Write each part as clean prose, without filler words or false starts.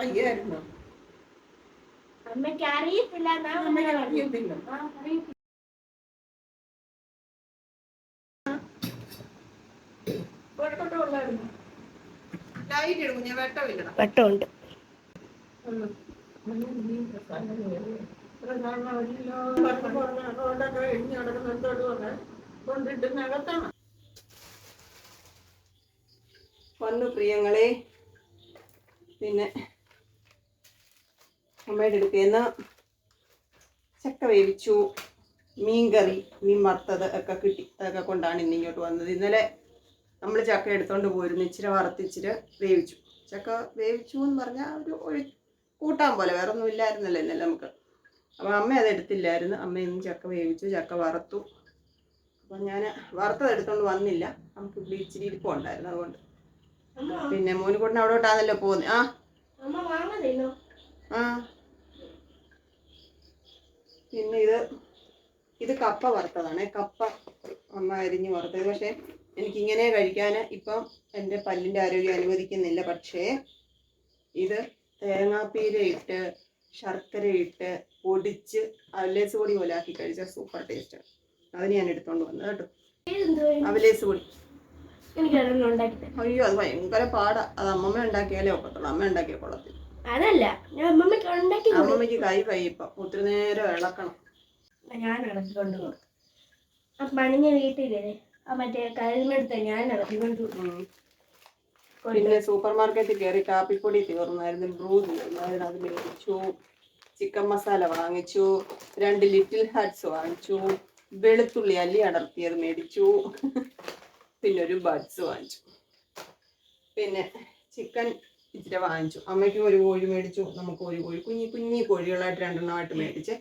വയ്യായിരുന്നു. അമ്മയ്ക്ക് അറിയത്തില്ല. വെട്ടമുണ്ട്. വന്നു പ്രിയങ്ങളെ. പിന്നെ അമ്മയുടെ അടുത്തേന്ന് ചക്ക വേവിച്ചു, മീൻകറി, മീൻ വറുത്തത് ഒക്കെ കിട്ടി. അതൊക്കെ കൊണ്ടാണ് ഇന്ന് ഇങ്ങോട്ട് വന്നത്. ഇന്നലെ നമ്മൾ ചക്ക എടുത്തോണ്ട് പോയിരുന്നു. ഇച്ചിരി വറുത്തിച്ചിരി വേവിച്ചു. ചക്ക വേവിച്ചു എന്ന് പറഞ്ഞാൽ ഒരു കൂട്ടാൻ പോലെ, വേറെ ഒന്നും ഇല്ലായിരുന്നല്ലോ ഇന്നലെ നമുക്ക്. അപ്പോൾ അമ്മ അത് എടുത്തില്ലായിരുന്നു. അമ്മ ഇന്ന് ചക്ക വേവിച്ചു, ചക്ക വറുത്തു. അപ്പം ഞാൻ വറുത്തത് എടുത്തോണ്ട് വന്നില്ല, നമുക്ക് ഇവിടെ ഇച്ചിരി ഇരിപ്പുണ്ടായിരുന്നു, അതുകൊണ്ട്. പിന്നെ മോനിക്കൂട്ടിന് അവിടോട്ടാണല്ലോ പോകുന്നത്. ആ പിന്നെ ഇത് കപ്പ വറുത്തതാണ്. കപ്പ അമ്മ അരിഞ്ഞ് വറുത്തത്. പക്ഷേ എനിക്കിങ്ങനെ കഴിക്കാൻ ഇപ്പം എൻ്റെ പല്ലിൻ്റെ ആരോഗ്യം അനുവദിക്കുന്നില്ല. പക്ഷേ ഇത് തേങ്ങാപ്പീര ഇട്ട് ശർക്കര ഇട്ട് പൊടിച്ച് അവലേസ് പൊടി പോലെ ആക്കി കഴിച്ചാൽ സൂപ്പർ ടേസ്റ്റാണ്. അതിന് ഞാൻ എടുത്തോണ്ട് വന്നത് കേട്ടോ. അവലേസ് പൊടി. അയ്യോ, അത് ഭയങ്കര പാടാ. അത് അമ്മമ്മ ഉണ്ടാക്കിയാലേ ഒക്കത്തുള്ളൂ. അമ്മ ഉണ്ടാക്കിയ കൊള്ളത്തില്ല. അതല്ല, അമ്മമ്മക്ക് കൈ ഇപ്പം ഒത്തിരി നേരം ഇളക്കണം. ഞാൻ ഇളക്കിക്കൊണ്ട് പോകും. പണിഞ്ഞ വീട്ടിലേ മറ്റേ കരുന്നെടുത്ത് ഞാൻ ഇളക്കിക്കൊണ്ട്. പിന്നെ സൂപ്പർ മാർക്കറ്റിൽ കയറി കാപ്പിപ്പൊടി തീർന്നായിരുന്നു, ബ്രൂ തീർന്നായിരുന്നു. അത് മേടിച്ചു. ചിക്കൻ മസാല വാങ്ങിച്ചു. 2 ലിറ്റിൽ ഹാർട്ട്സ് വാങ്ങിച്ചു. വെളുത്തുള്ളി അല്ലി അടർത്തിയത് മേടിച്ചു. പിന്നെ ഒരു ബഡ്സ് വാങ്ങിച്ചു. പിന്നെ ചിക്കൻ ഇച്ചിരി വാങ്ങിച്ചു. അമ്മയ്ക്ക് ഒരു കോഴി മേടിച്ചു, നമുക്ക് ഒരു കോഴി. കുഞ്ഞി കോഴികളായിട്ട് 2 മേടിച്ച്.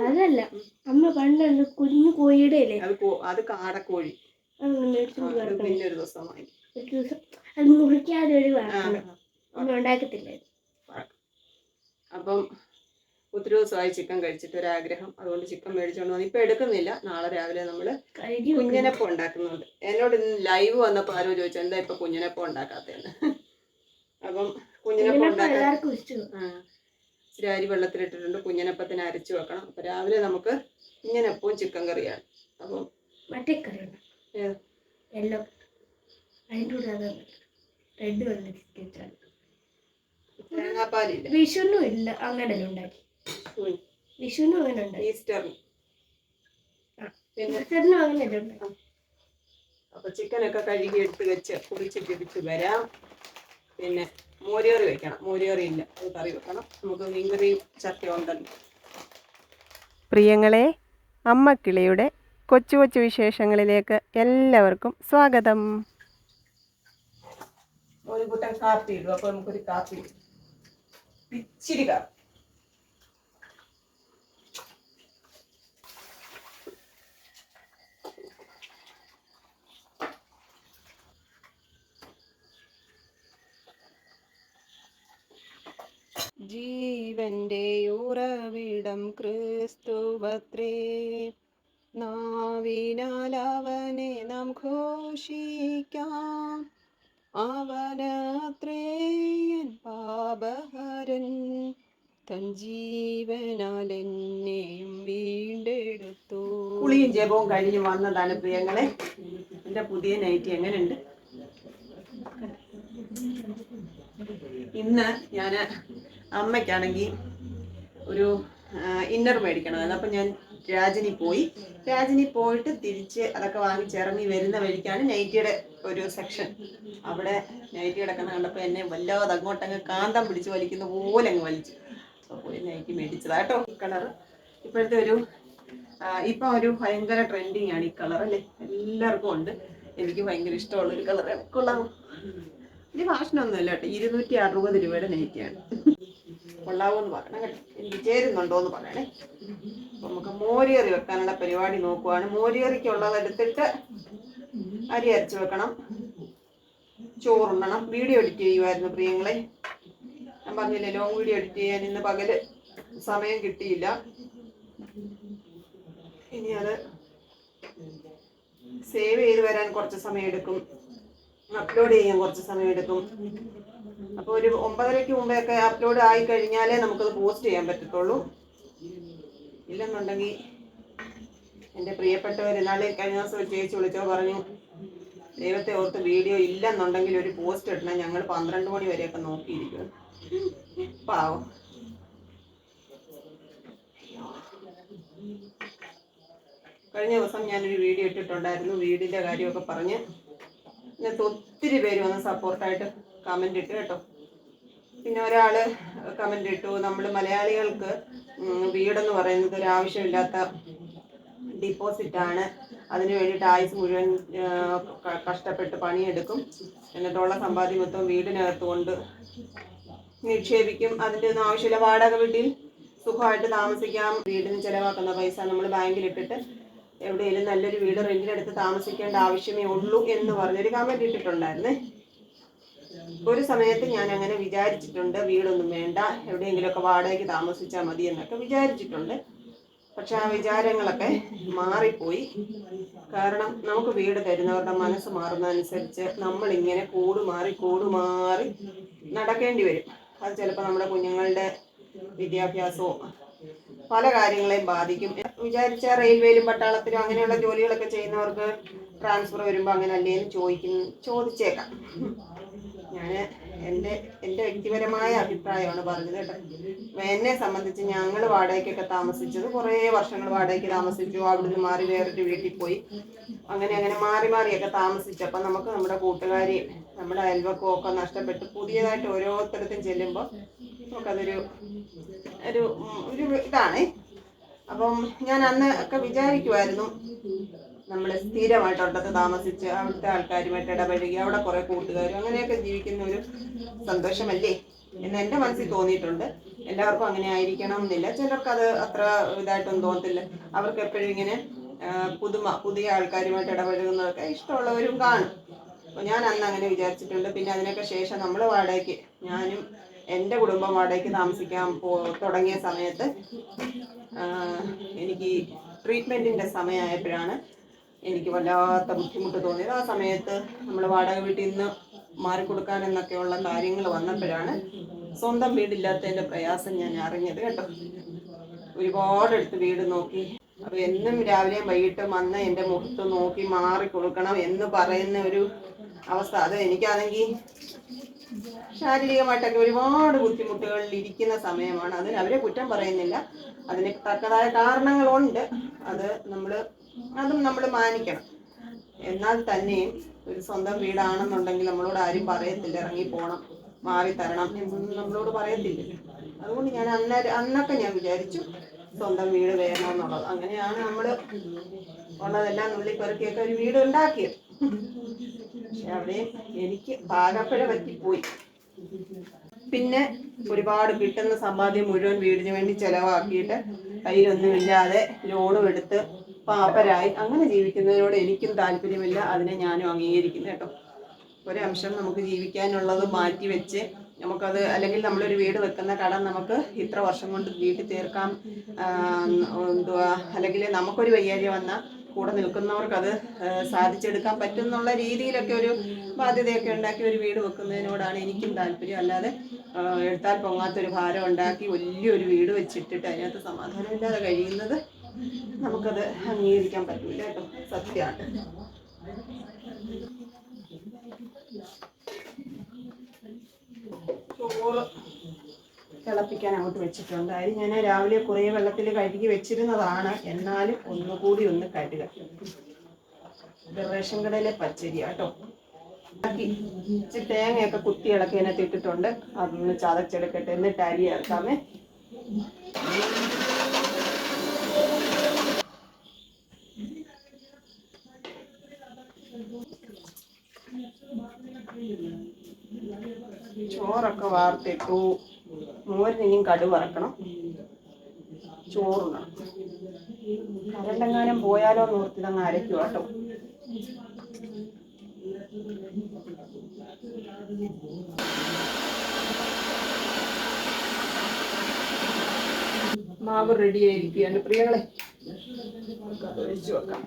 അതല്ല, അമ്മ പണ്ട് കുഞ്ഞു കോഴിയുടെ അത് കാടക്കോഴി. പിന്നെ ഒരു ദിവസം വാങ്ങിക്കും. അത് മുറിക്കാതെ ഉണ്ടാക്കത്തില്ല. അപ്പം ഒത്തിരി ദിവസമായി ചിക്കൻ കഴിച്ചിട്ട് ഒരാഗ്രഹം, അതുകൊണ്ട് ചിക്കൻ മേടിച്ചോണ്ട് വന്നു. ഇപ്പൊ എടുക്കുന്നില്ല, നാളെ രാവിലെ നമ്മള് കുഞ്ഞനപ്പം ഉണ്ടാക്കുന്നുണ്ട്. എന്നോട് ഇന്ന് ലൈവ് വന്നപ്പോൾ ആരോ ചോദിച്ചു എന്താ ഇപ്പൊ കുഞ്ഞനപ്പം ഉണ്ടാക്കാത്തതെന്ന്. അപ്പം കുഞ്ഞനപ്പം ഉണ്ടാക്കാൻ ഇച്ചിരി അരി വെള്ളത്തിലിട്ടിട്ടുണ്ട്. കുഞ്ഞനപ്പത്തിന് അരച്ചു വെക്കണം. അപ്പൊ രാവിലെ നമുക്ക് കുഞ്ഞനപ്പവും ചിക്കൻ കറിയാണ്. അപ്പം മറ്റേ കറിയാണ് തേങ്ങാപ്പാലില്ല. വിഷുനും ഇല്ല, അങ്ങനെ ഉണ്ടാക്കി. വിഷുനും അങ്ങനെ ഉണ്ട്, ഈസ്റ്ററിന്. അപ്പൊ ചിക്കനൊക്കെ കഴുകി എടുത്ത് വെച്ച് കുടിച്ചിട്ട് വരാം. പിന്നെ മോരുകറി വെക്കണം. മോരുകറി ഇല്ല, അത് കറി വെക്കണം. നമുക്ക് മീൻകറിയും ചക്കയും ഉണ്ടല്ലോ. പ്രിയങ്ങളെ, അമ്മക്കിളിയുടെ കൊച്ചു കൊച്ചു വിശേഷങ്ങളിലേക്ക് എല്ലാവർക്കും സ്വാഗതം. ഒരു കൂട്ടം കാപ്പി ഇടും. അപ്പൊ നമുക്കൊരു കാപ്പി ഇച്ചിരി കാപ്പി. ജീവന്റെ ഉറവിടം ക്രിസ്തുവത്രേ, നാവിനാൽ അവനെ നാം ഘോഷിക്കാം. അവനത്രേ എൻ പാപഹരൻ, തൻ ജീവനാൽ എന്നെയും വീണ്ടെടുത്തു. കുളിയും ജപവും കഴിഞ്ഞ് വന്നതാണ് പ്രിയങ്ങളെ. എൻ്റെ പുതിയ നൈറ്റി എങ്ങനെയുണ്ട്? ഇന്ന് ഞാൻ അമ്മയ്ക്കാണെങ്കിൽ ഒരു ഇന്നർ മേടിക്കണമായിരുന്നു. അപ്പം ഞാൻ രാജനി പോയിട്ട് തിരിച്ച് അതൊക്കെ വാങ്ങിച്ചിറങ്ങി വരുന്ന വഴിക്കാണ് നൈറ്റിയുടെ ഒരു സെക്ഷൻ. അവിടെ നൈറ്റി കിടക്കുന്ന കണ്ടപ്പോൾ എന്നെ വല്ലാതെ അങ്ങോട്ടങ്ങ് കാന്തം പിടിച്ച് വലിക്കുന്ന പോലെ അങ്ങ് വലിച്ചു. അപ്പോൾ പോയി നൈറ്റി മേടിച്ചതാട്ടോ. ഈ കളറ് ഇപ്പോഴത്തെ ഇപ്പം ഒരു ഭയങ്കര ട്രെൻഡിങ് ആണ് ഈ കളർ അല്ലേ, എല്ലാവർക്കും ഉണ്ട്. എനിക്ക് ഭയങ്കര ഇഷ്ടമുള്ളൊരു കളറാണ്. കൊള്ളാമോ? ഇത് ഫാഷനൊന്നും അല്ല കേട്ടോ. 260 രൂപയുടെ നൈറ്റിയാണ്. കൊള്ളാവോന്ന് പറയണം കേട്ടോ, എനിക്ക് ചേരുന്നുണ്ടോന്ന് പറയണേ. അപ്പം നമുക്ക് മോരുകറി വെക്കാനുള്ള പരിപാടി നോക്കുവാണ്. മോരുകറിക്കുള്ളത് എടുത്തിട്ട് അരി അരച്ച് വെക്കണം, ചോറുണ്ണണം. വീഡിയോ എഡിറ്റ് ചെയ്യുമായിരുന്നു പ്രിയങ്ങളെ. ഞാൻ പറഞ്ഞില്ലേ, ലോങ് വീഡിയോ എഡിറ്റ് ചെയ്യാൻ ഇന്ന് പകല് സമയം കിട്ടിയില്ല. ഇനി അത് സേവ് ചെയ്ത് വരാൻ കുറച്ച് സമയം എടുക്കും, അപ്ലോഡ് ചെയ്യാൻ കുറച്ച് സമയം എടുക്കും. അപ്പോൾ ഒരു 9:30-ക്ക് മുമ്പേ ഒക്കെ അപ്ലോഡ് ആയി കഴിഞ്ഞാലേ നമുക്കത് പോസ്റ്റ് ചെയ്യാൻ പറ്റത്തുള്ളൂ. ഇല്ലെന്നുണ്ടെങ്കിൽ എൻ്റെ പ്രിയപ്പെട്ടവർ നാളെ കഴിഞ്ഞ ദിവസം ഒരു ചേച്ചി വിളിച്ചോ പറഞ്ഞു, ദൈവത്തെ ഓർത്ത് വീഡിയോ ഇല്ലെന്നുണ്ടെങ്കിൽ ഒരു പോസ്റ്റ് ഇടണം, ഞങ്ങൾ 12 മണി വരെയൊക്കെ നോക്കിയിരിക്കും. പാവം. കഴിഞ്ഞ ദിവസം ഞാനൊരു വീഡിയോ ഇട്ടിട്ടുണ്ടായിരുന്നു, വീടിൻ്റെ കാര്യമൊക്കെ പറഞ്ഞ്. ഇതിനകത്ത് ഒത്തിരി പേര് വന്ന് സപ്പോർട്ടായിട്ട് കമൻ്റ് ഇട്ട് കേട്ടോ. പിന്നെ ഒരാൾ കമൻ്റ് ഇട്ടു, നമ്മൾ മലയാളികൾക്ക് വീടെന്ന് പറയുന്നത് ഒരു ആവശ്യമില്ലാത്ത ഡിപ്പോസിറ്റാണ്, അതിന് വേണ്ടിയിട്ട് ആയുസ് മുഴുവൻ കഷ്ടപ്പെട്ട് പണിയെടുക്കും, എന്നിട്ടുള്ള സമ്പാദ്യം മൊത്തം വീടിനകത്ത് കൊണ്ട് നിക്ഷേപിക്കും, അതിൻ്റെ ഒന്നും ആവശ്യമില്ല, വാടക വീട്ടിൽ സുഖമായിട്ട് താമസിക്കാം, വീടിന് ചിലവാക്കുന്ന പൈസ നമ്മൾ ബാങ്കിലിട്ടിട്ട് എവിടെയെങ്കിലും നല്ലൊരു വീട് റെന്റിനെടുത്ത് താമസിക്കേണ്ട ആവശ്യമേ ഉള്ളൂ എന്ന് പറഞ്ഞൊരു കമന്റ് ഇട്ടിട്ടുണ്ടായിരുന്നേ. ഒരു സമയത്ത് ഞാൻ അങ്ങനെ വിചാരിച്ചിട്ടുണ്ട്, വീടൊന്നും വേണ്ട, എവിടെയെങ്കിലുമൊക്കെ വാടകയ്ക്ക് താമസിച്ചാൽ മതി എന്നൊക്കെ വിചാരിച്ചിട്ടുണ്ട്. പക്ഷെ ആ വിചാരങ്ങളൊക്കെ മാറിപ്പോയി. കാരണം നമുക്ക് വീട് തരുന്നവരുടെ മനസ്സ് മാറുന്നതനുസരിച്ച് നമ്മളിങ്ങനെ കൂടുമാറി നടക്കേണ്ടി വരും. അത് ചിലപ്പോൾ നമ്മുടെ കുഞ്ഞുങ്ങളുടെ വിദ്യാഭ്യാസവും പല കാര്യങ്ങളെയും ബാധിക്കും. വിചാരിച്ച റെയിൽവേയിലും പട്ടാളത്തിലും അങ്ങനെയുള്ള ജോലികളൊക്കെ ചെയ്യുന്നവർക്ക് ട്രാൻസ്ഫർ വരുമ്പോൾ അങ്ങനെ അല്ലേന്ന് ചോദിച്ചേക്കാം. ഞാൻ എൻ്റെ വ്യക്തിപരമായ അഭിപ്രായമാണ് പറഞ്ഞത് കേട്ടോ. എന്നെ സംബന്ധിച്ച് ഞങ്ങൾ വാടകയ്ക്കൊക്കെ താമസിച്ചത്, കുറേ വർഷങ്ങൾ വാടകയ്ക്ക് താമസിച്ചു, അവിടുന്ന് മാറി വേറൊരു വീട്ടിൽ പോയി, അങ്ങനെ മാറിയൊക്കെ താമസിച്ചപ്പോൾ നമുക്ക് നമ്മുടെ കൂട്ടുകാരെയും നമ്മുടെ അയൽവക്കവും ഒക്കെ നഷ്ടപ്പെട്ട് പുതിയതായിട്ട് ഓരോരുത്തരത്തും ചെല്ലുമ്പോൾ നമുക്കതൊരു ഇതാണ്. അപ്പം ഞാൻ അന്ന് ഒക്കെ വിചാരിക്കുമായിരുന്നു, നമ്മൾ സ്ഥിരമായിട്ടൊരിടത്ത് താമസിച്ച് അവിടുത്തെ ആൾക്കാരുമായിട്ട് ഇടപഴകി അവിടെ കുറെ കൂട്ടുകാരും അങ്ങനെയൊക്കെ ജീവിക്കുന്ന ഒരു സന്തോഷമല്ലേ എന്ന് എൻ്റെ മനസ്സിൽ തോന്നിയിട്ടുണ്ട്. എല്ലാവർക്കും അങ്ങനെ ആയിരിക്കണം എന്നില്ല, ചിലർക്കത് അത്ര ഇതായിട്ടൊന്നും തോന്നത്തില്ല. അവർക്ക് എപ്പോഴും ഇങ്ങനെ പുതിയ ആൾക്കാരുമായിട്ട് ഇടപഴകുന്നതൊക്കെ ഇഷ്ടമുള്ളവരും കാണും. അപ്പോൾ ഞാൻ അന്ന് അങ്ങനെ വിചാരിച്ചിട്ടുണ്ട്. പിന്നെ അതിനൊക്കെ ശേഷം നമ്മൾ വാടകയ്ക്ക്, ഞാനും എൻ്റെ കുടുംബം വാടകയ്ക്ക് താമസിക്കാൻ തുടങ്ങിയ സമയത്ത് എനിക്ക് ട്രീറ്റ്മെൻറ്റിൻ്റെ സമയമായപ്പോഴാണ് എനിക്ക് വല്ലാത്ത ബുദ്ധിമുട്ട് തോന്നിയത്. ആ സമയത്ത് നമ്മൾ വാടക വീട്ടിൽ നിന്ന് മാറിക്കൊടുക്കാൻ എന്നൊക്കെയുള്ള കാര്യങ്ങൾ വന്നപ്പോഴാണ് സ്വന്തം വീടില്ലാത്തതിൻ്റെ പ്രയാസം ഞാൻ അറിഞ്ഞത് കേട്ടോ. ഒരുപാടെടുത്ത് വീട് നോക്കി, അപ്പോൾ എന്നും രാവിലെയും വൈകിട്ടും വന്ന് എൻ്റെ മുഖത്ത് നോക്കി മാറിക്കൊടുക്കണം എന്ന് പറയുന്ന ഒരു അവസ്ഥ, അത് എനിക്കാണെങ്കിൽ ശാരീരികമായിട്ടൊക്കെ ഒരുപാട് ബുദ്ധിമുട്ടുകളിൽ ഇരിക്കുന്ന സമയമാണ്. അതിന് അവരെ കുറ്റം പറയുന്നില്ല, അതിന് തക്കതായ കാരണങ്ങളുണ്ട്, അതും നമ്മൾ മാനിക്കണം. എന്നാൽ തന്നെയും ഒരു സ്വന്തം വീടാണെന്നുണ്ടെങ്കിൽ നമ്മളോട് ആരും പറയത്തില്ല ഇറങ്ങി പോകണം, മാറി തരണം എന്നൊന്നും നമ്മളോട് പറയത്തില്ലല്ലോ. അതുകൊണ്ട് ഞാൻ അന്നൊക്കെ ഞാൻ വിചാരിച്ചു സ്വന്തം വീട് വേണമെന്നുള്ളത്. അങ്ങനെയാണ് നമ്മൾ ഉള്ളതെല്ലാം നുള്ളിപ്പെറുക്കിയൊക്കെ ഒരു വീട് ഉണ്ടാക്കിയത്. പക്ഷെ അവിടെയും എനിക്ക് പാകപ്പഴ പറ്റിപ്പോയി. പിന്നെ ഒരുപാട് കിട്ടുന്ന സമ്പാദ്യം മുഴുവൻ വീടിന് വേണ്ടി ചെലവാക്കിയിട്ട് കയ്യിലൊന്നുമില്ലാതെ ലോണും എടുത്ത് പാപ്പരായി അങ്ങനെ ജീവിക്കുന്നതിനോട് എനിക്കും താല്പര്യമില്ല, അതിനെ ഞാനും അംഗീകരിക്കുന്നു കേട്ടോ. ഒരംശം നമുക്ക് ജീവിക്കാനുള്ളത് മാറ്റി വെച്ച് നമുക്കത്, അല്ലെങ്കിൽ നമ്മളൊരു വീട് വെക്കുന്ന കടം നമുക്ക് ഇത്ര വർഷം കൊണ്ട് വീട്ടിൽ തീർക്കാം, അല്ലെങ്കിൽ നമുക്കൊരു വയ്യാഴ്ച വന്നാൽ കൂടെ നിൽക്കുന്നവർക്കത് സാധിച്ചെടുക്കാൻ പറ്റും എന്നുള്ള രീതിയിലൊക്കെ ഒരു ബാധ്യതയൊക്കെ ഉണ്ടാക്കി ഒരു വീട് വെക്കുന്നതിനോടാണ് എനിക്കും താല്പര്യം. അല്ലാതെ എടുത്താൽ പൊങ്ങാത്തൊരു ഭാരം ഉണ്ടാക്കി വലിയൊരു വീട് വെച്ചിട്ടിട്ട് അതിനകത്ത് സമാധാനമില്ലാതെ കഴിയുന്നത് നമുക്കത് അംഗീകരിക്കാൻ പറ്റില്ല കേട്ടോ, സത്യമാണ്. ചോറ് തിളപ്പിക്കാൻ അങ്ങോട്ട് വെച്ചിട്ടുണ്ട്. അത് ഞാൻ രാവിലെ കുറേ വെള്ളത്തിൽ കഴുകി വെച്ചിരുന്നതാണ്, എന്നാലും ഒന്നുകൂടി ഒന്ന് കഴുകുക. ഇത് റേഷൻ കടയിലെ പച്ചരി കേട്ടോ. ഇച്ചിരി തേങ്ങയൊക്കെ കുത്തി ഇളക്കി അതിനകത്ത് ഇട്ടിട്ടുണ്ട്, അതൊന്ന് ചതച്ചെടുക്കട്ടെ, എന്നിട്ട് അരി ചേർക്കാമേ. ചോറൊക്കെ വാർത്തിട്ടു, മോരിനിയും കടുക് വറക്കണം, ചോറുണ്ണണം. കരണ്ടെങ്ങാനും പോയാലോ എന്ന് ഓർത്തിതങ്ങ് അരയ്ക്കുക കേട്ടോ. മാവ് റെഡി ആയിരിക്കുകയാണ് പ്രിയങ്ങളെ, അത് ഒഴിച്ചു വെക്കാം.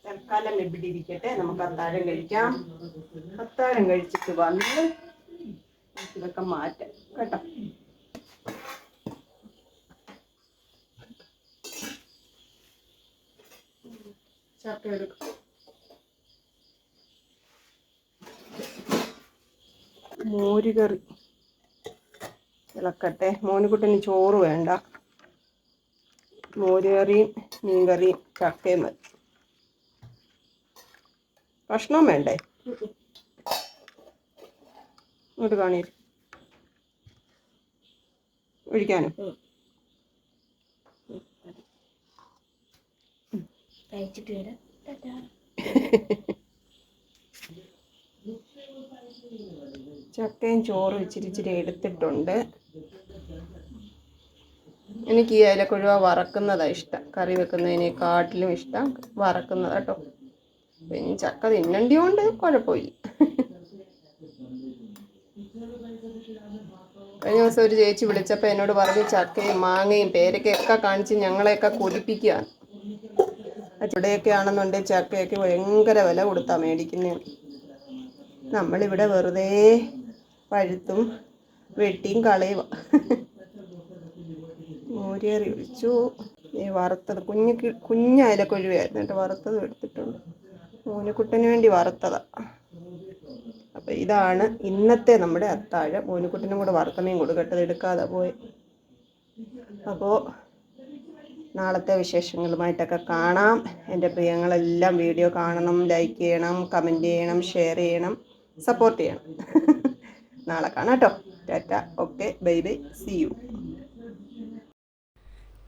തൽക്കാലം ഇവിടെ ഇരിക്കട്ടെ, നമുക്ക് അത്താഴം കഴിക്കാം. അത്താഴം കഴിച്ചിട്ട് വന്ന് ഇതൊക്കെ മാറ്റാം കേട്ടോ. ചക്ക എടുക്കും. മോരുകറി ഇളക്കട്ടെ. മോനുകുട്ടന് ചോറ് വേണ്ട. മോരുകറിയും മീൻകറിയും ചക്കയും മതി. ഭക്ഷണവും വേണ്ടേ? ഇങ്ങോട്ട് കാണീ ഒഴിക്കാനും. കഴിച്ചിട്ട് വരാം. ചക്കയും ചോറും ഇച്ചിരി എടുത്തിട്ടുണ്ട്. എനിക്ക് ഈ ഇലക്കൊഴുവ വറക്കുന്നതാണ് ഇഷ്ടം. കറി വെക്കുന്നതിനെക്കാട്ടിലും ഇഷ്ടം വറക്കുന്നതാണ് കേട്ടോ. പിന്നെ ചക്ക തിന്നണ്ടിയോണ്ട് കുഴപ്പമില്ല. കഴിഞ്ഞ ദിവസം ഒരു ചേച്ചി വിളിച്ചപ്പോൾ എന്നോട് പറഞ്ഞ് ചക്കയും മാങ്ങയും പേരക്കയൊക്കെ കാണിച്ച് ഞങ്ങളെയൊക്കെ കൊതിപ്പിക്കുകയാണ്. ഇവിടെയൊക്കെ ആണെന്നുണ്ടെങ്കിൽ ചക്കയൊക്കെ ഭയങ്കര വില കൊടുത്താൽ മേടിക്കുന്നത്. നമ്മളിവിടെ വെറുതെ പഴുത്തും വെട്ടിയും കളയുക. മോരുകറി ഒഴിച്ചു. വറുത്തത് കുഞ്ഞയിലക്കൊഴുവായിരുന്നു കേട്ടോ. വറുത്തത് എടുത്തിട്ടുണ്ട്. മോനുകുട്ടന് വേണ്ടി വറുത്തതാണ്. അപ്പോൾ ഇതാണ് ഇന്നത്തെ നമ്മുടെ അത്താഴം. മോനുകുട്ടനും കൂടെ വറുത്തമീൻ കൊടുക്കട്ടത് എടുക്കാതെ പോയി. അപ്പോൾ നാളത്തെ വിശേഷങ്ങളുമായിട്ടൊക്കെ കാണാം. എൻ്റെ പ്രിയങ്ങളെല്ലാം വീഡിയോ കാണണം, ലൈക്ക് ചെയ്യണം, കമൻറ്റ് ചെയ്യണം, ഷെയർ ചെയ്യണം, സപ്പോർട്ട് ചെയ്യണം. നാളെ കാണാം കേട്ടോ. Tata. Okay, bye bye, see you.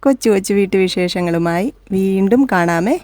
കൊച്ചു കൊച്ചു വീട്ടുവിശേഷങ്ങളുമായി വീണ്ടും കാണാമേ.